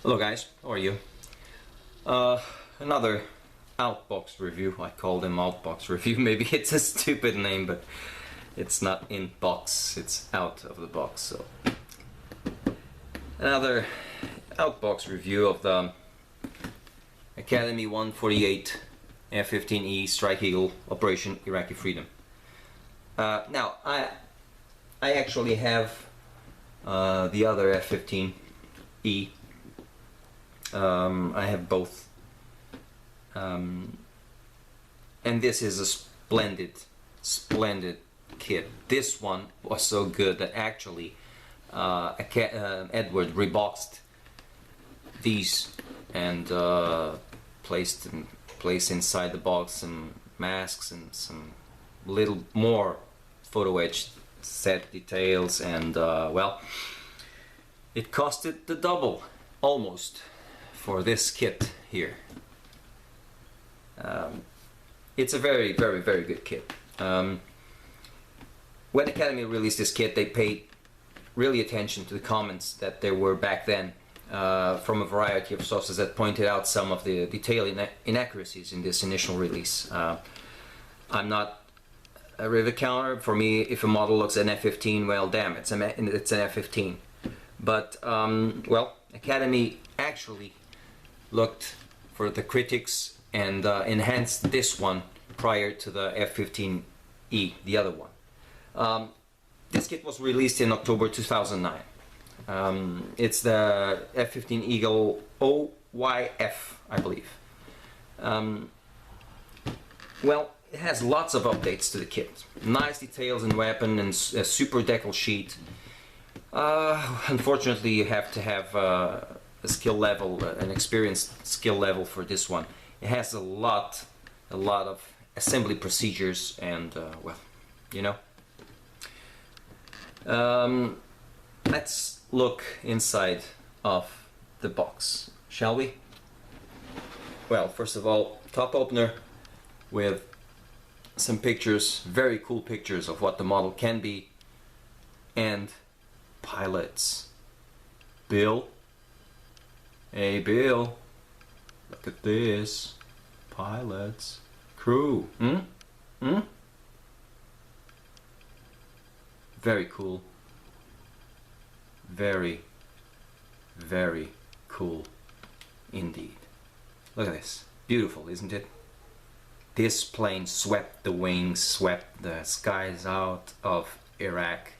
Hello guys, how are you? Another OUTBOX review. I call them OUTBOX review. Maybe it's a stupid name, but it's not in box, it's out of the box. So another OUTBOX review of the Academy 148 F-15E Strike Eagle Operation Iraqi Freedom. Now I actually have the other F-15E. I have both, and this is a splendid kit. This one was so good that actually Edward reboxed these and placed inside the box some masks and some little more photo etched set details, and well, it costed the double almost for this kit here. It's a very good kit. When Academy released this kit, they paid really attention to the comments that there were back then from a variety of sources that pointed out some of the detail inaccuracies in this initial release. I'm not a rivet counter. For me, if a model looks an F-15, well, damn, it's an F-15. But well, Academy actually looked for the critics and enhanced this one prior to the F-15E, the other one. This kit was released in October 2009. It's the F-15 Eagle OYF, I believe. Well, it has lots of updates to the kit. Nice details in weapon and a super decal sheet. Unfortunately, you have to have a skill level, an experienced skill level for this one. It has a lot of assembly procedures, and well, you know. Let's look inside of the box, shall we? Well, first of all, top opener with some pictures, very cool pictures of what the model can be, and pilots. Bill, hey Bill, look at this. Pilots, crew. Very cool. Very cool indeed. Look at this. Beautiful, isn't it? This plane swept the wings, swept the skies out of Iraq.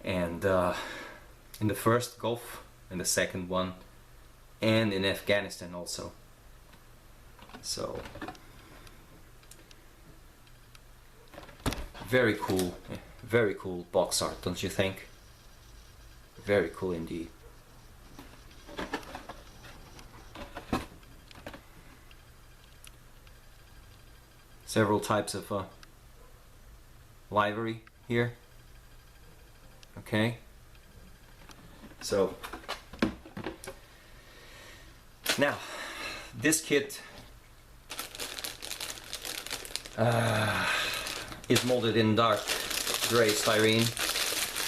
And in the first Gulf, in the second one, and in Afghanistan also. So very cool box art, don't you think? Very cool indeed. Several types of livery here. Okay, so now this kit is molded in dark gray styrene.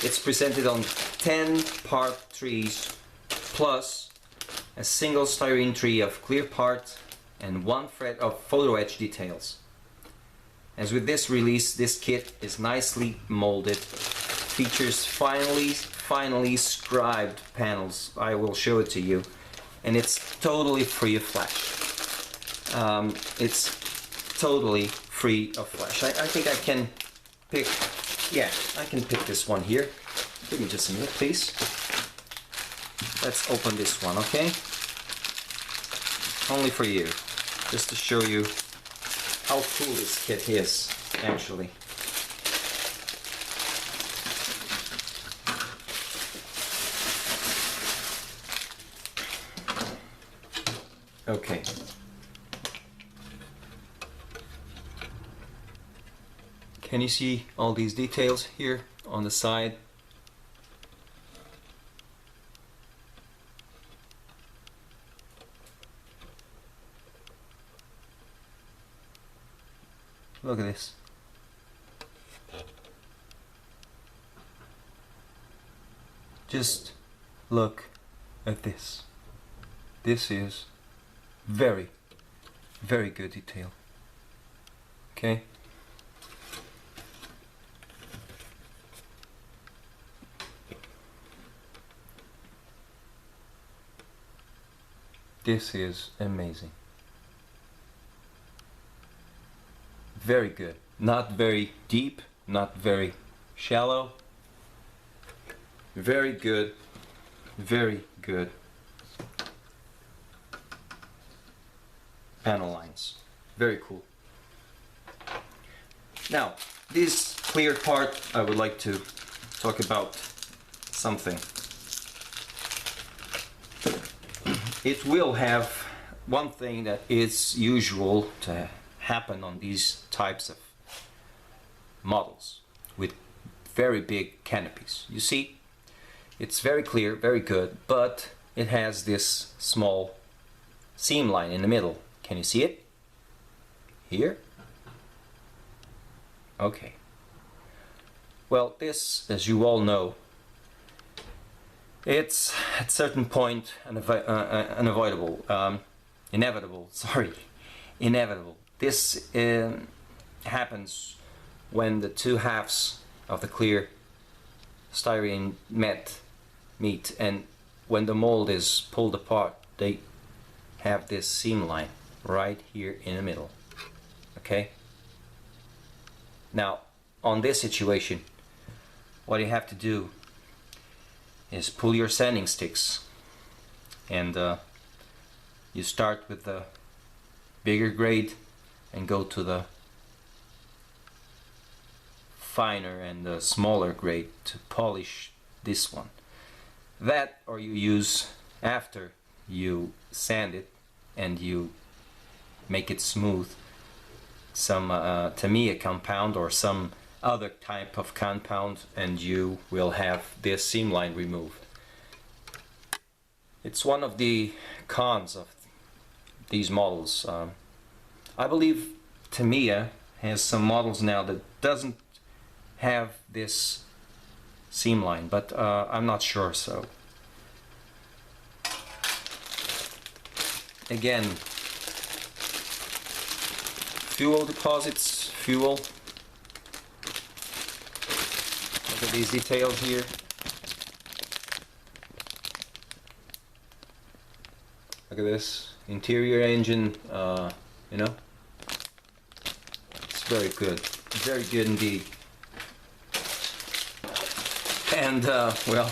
It's presented on 10 part trees plus a single styrene tree of clear part and one thread of photo etch details. As with this release, this kit is nicely molded. Features finely scribed panels. I will show it to you, and it's totally free of flash. It's totally free of flash. I think I can pick, yeah, I can pick this one here. Give me just a minute, please. Let's open this one, okay? Only for you, just to show you how cool this kit is, actually. Okay. Can you see all these details here on the side? Look at this. Just look at this. This is very, very good detail. Okay. This is amazing. Very good. Not very deep, not very shallow. Very good. Very good. Panel lines. Very cool. Now, this clear part, I would like to talk about something. It will have one thing that is usual to happen on these types of models with very big canopies. You see, it's very clear, very good, but it has this small seam line in the middle. Can you see it? Here? Okay. Well, this, as you all know, it's at a certain point unavoidable, inevitable, sorry, inevitable. This happens when the two halves of the clear styrene meet, and when the mold is pulled apart, they have this seam line right here in the middle. Okay? Now, on this situation, what you have to do is pull your sanding sticks, and you start with the bigger grade and go to the finer and the smaller grade to polish this one. That, or you use, after you sand it and you make it smooth, some Tamiya compound or some other type of compound, and you will have this seam line removed. It's one of the cons of these models. I believe Tamiya has some models now that doesn't have this seam line, but I'm not sure. So again, fuel deposits, fuel. Look at these details here. Look at this interior engine. You know, it's very good indeed. And well,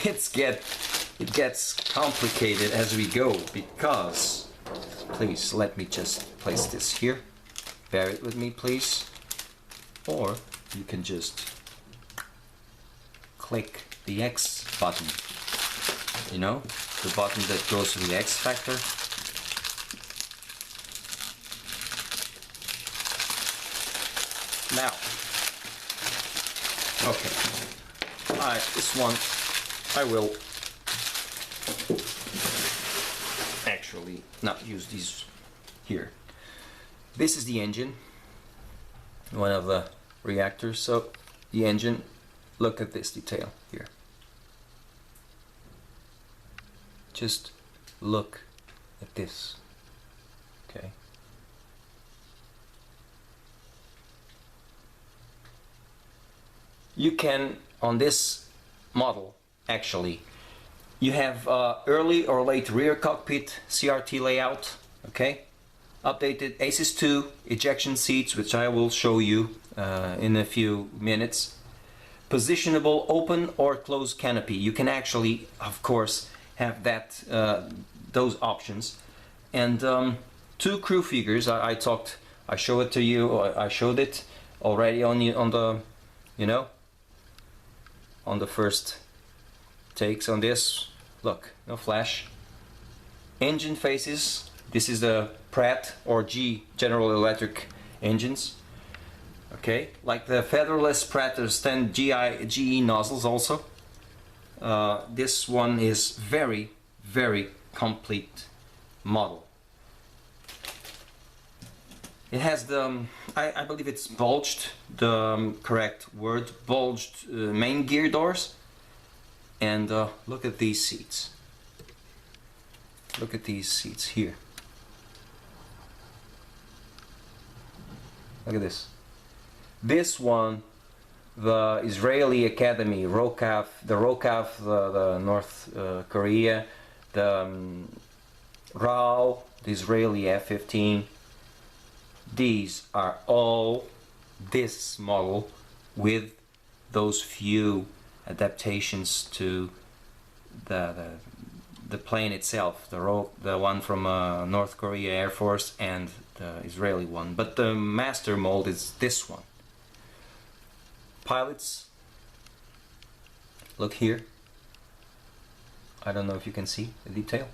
it gets complicated as we go, because, please let me just place this here. Bear it with me, please. Or you can just click the X button, you know, the button that goes to the X factor. Now, okay, this one I will actually not use these here. This is the engine, one of the reactors. So the engine, look at this detail here. Just look at this. Okay. You can, on this model, actually, you have early or late rear cockpit CRT layout, okay? Updated ACES2 ejection seats, which I will show you in a few minutes. Positionable open or closed canopy. You can actually, of course, have that those options. And two crew figures. I showed it to you. I showed it already on the, you know, on the first takes on this. Look, no flash. Engine faces. This is the Pratt or G General Electric engines. Okay, like the featherless Pratt, there's 10 GE nozzles also. This one is very complete model. It has the, I believe it's bulged, the correct word, bulged main gear doors. And look at these seats. Look at these seats here. Look at this. This one, the Israeli Academy, ROKAF, the North Korea, the RAL, the Israeli F-15. These are all this model with those few adaptations to the plane itself, the one from North Korea Air Force and the Israeli one. But the master mold is this one. Pilots, look here. I don't know if you can see the detail.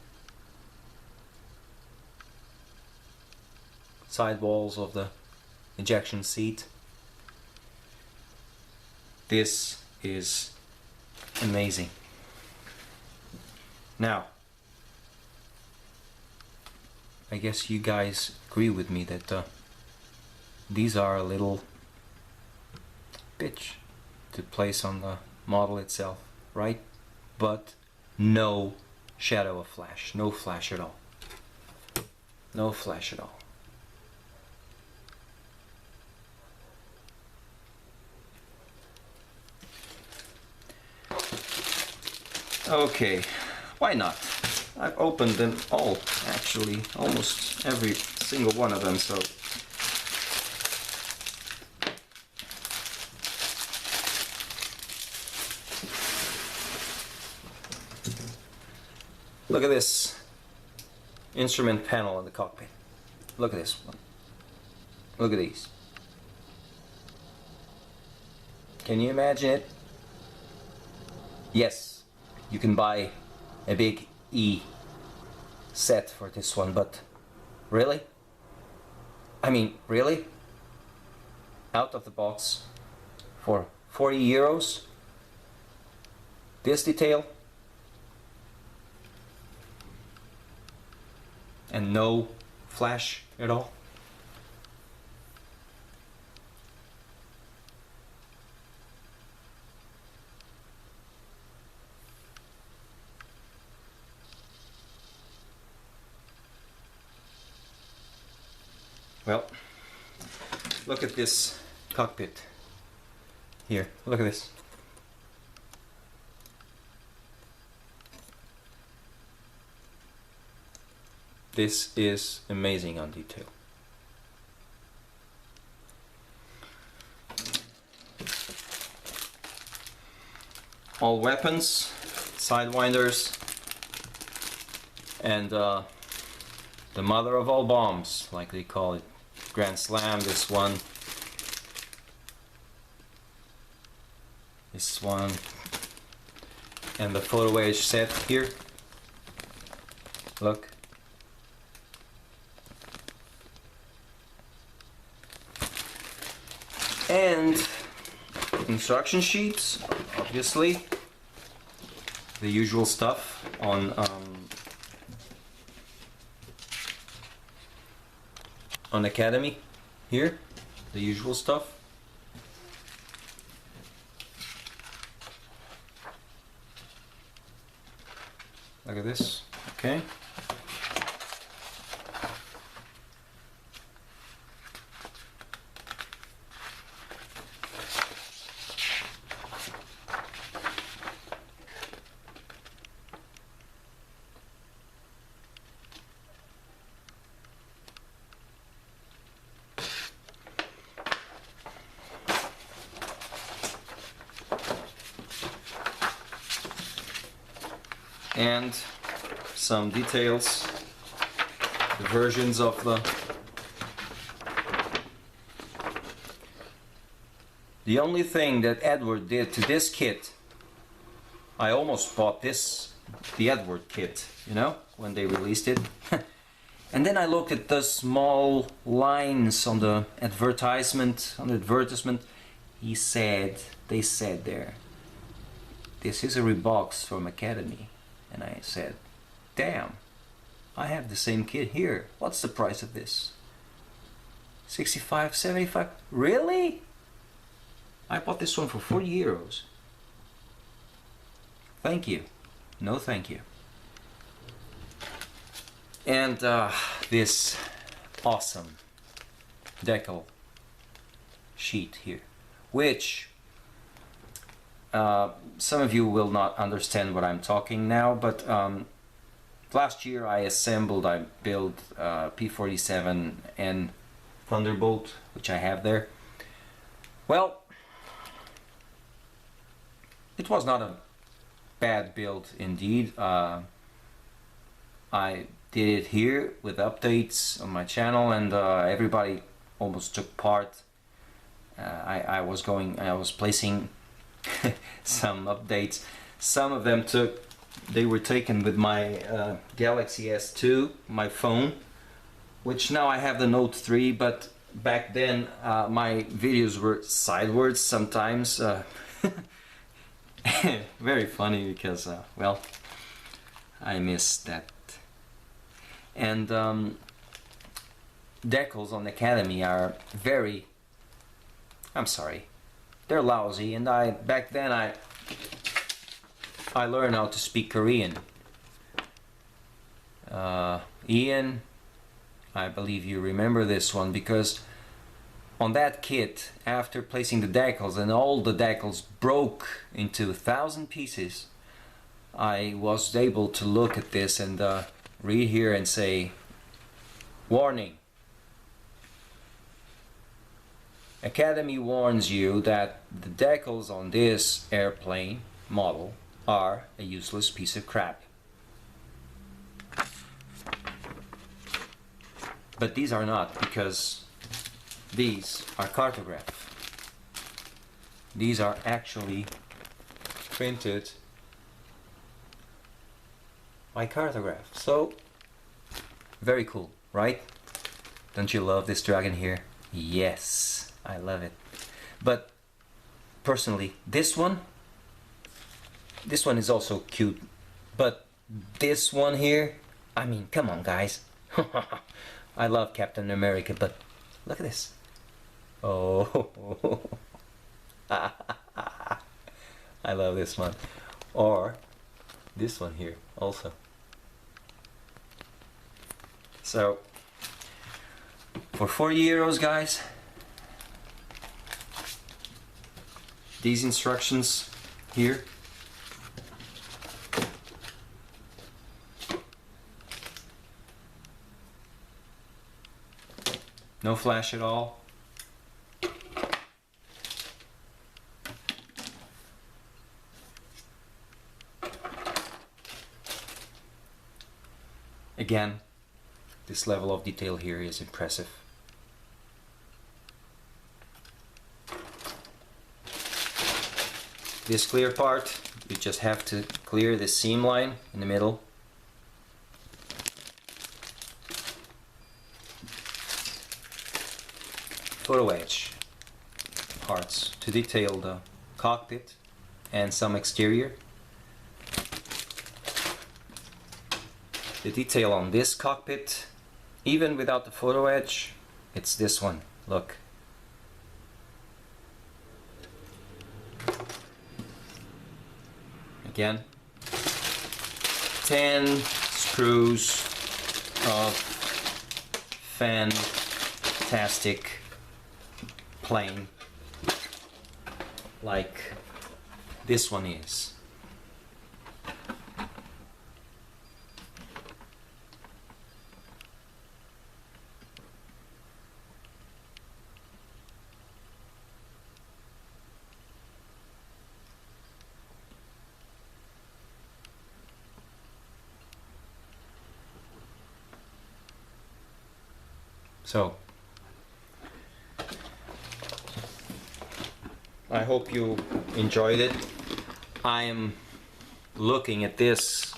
Side walls of the ejection seat. This is amazing. Now, I guess you guys agree with me that these are a little bitch to place on the model itself, right? But no shadow of flash, no flash at all. No flash at all. Okay, why not? I've opened them all, actually, almost every single one of them, so look at this instrument panel in the cockpit. Look at this one. Look at these. Can you imagine it? Yes, you can buy a big E set for this one, but really? I mean, really? Out of the box for 40 euros? This detail? And no flash at all? Well, look at this cockpit here. Look at this. This is amazing on detail. All weapons, sidewinders, and the mother of all bombs, like they call it. Grand Slam, this one, and the photo edge set here. Look. And instruction sheets, obviously, the usual stuff on Academy here, the usual stuff. Look at this, okay. And some details, the versions of the only thing that Edward did to this kit, I almost bought the Edward kit, you know, when they released it. And then I looked at the small lines on the advertisement, they said there, this is a rebox from Academy. And I said, damn, I have the same kit here. What's the price of this? 65, 75? Really? I bought this one for 40 euros. Thank you. No thank you. And this awesome decal sheet here, which some of you will not understand what I'm talking now, but last year I built P-47 and Thunderbolt, which I have there. Well, it was not a bad build indeed. I did it here with updates on my channel, and everybody almost took part. I was placing some updates. Some of them they were taken with my Galaxy S2, my phone, which now I have the Note 3, but back then my videos were sideways sometimes. Very funny because, well, I missed that. And decals on Academy are very, I'm sorry, they're lousy, and back then I learned how to speak Korean. Ian, I believe you remember this one, because on that kit, after placing the decals and all the decals broke into 1,000 pieces, I was able to look at this and read here and say, warning. Academy warns you that the decals on this airplane model are a useless piece of crap. But these are not, because these are cartographed. These are actually printed by cartograph. So, very cool, right? Don't you love this dragon here? Yes, I love it. But personally, this one is also cute. But this one here, I mean, come on guys. I love Captain America, but look at this. Oh, I love this one. Or this one here also. So, for 40 euros, guys, these instructions here. No flash at all. Again, this level of detail here is impressive. This clear part, you just have to clear the seam line in the middle. Photo etch parts to detail the cockpit and some exterior. The detail on this cockpit, even without the photo etch, it's this one. Look. Again, 10 screws of fantastic plane, like this one is. So, I hope you enjoyed it. I am looking at this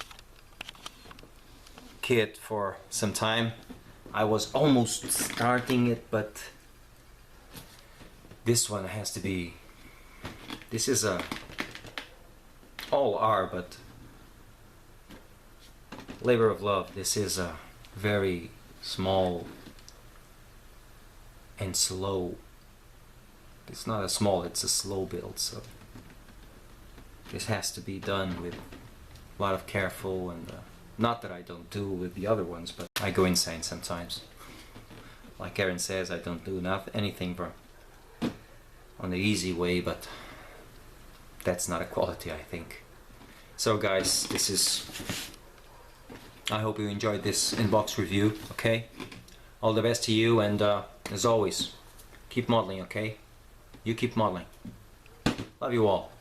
kit for some time. I was almost starting it, but this one has to be, this is all are, but labor of love. This is a very small and slow. It's not a small, it's a slow build, so this has to be done with a lot of careful and Not that I don't do with the other ones, but I go insane sometimes. Like Aaron says, I don't do anything on the easy way, but that's not a quality, I think. So guys, I hope you enjoyed this in-box review, okay? All the best to you, and as always, keep modeling, okay? You keep modeling. Love you all.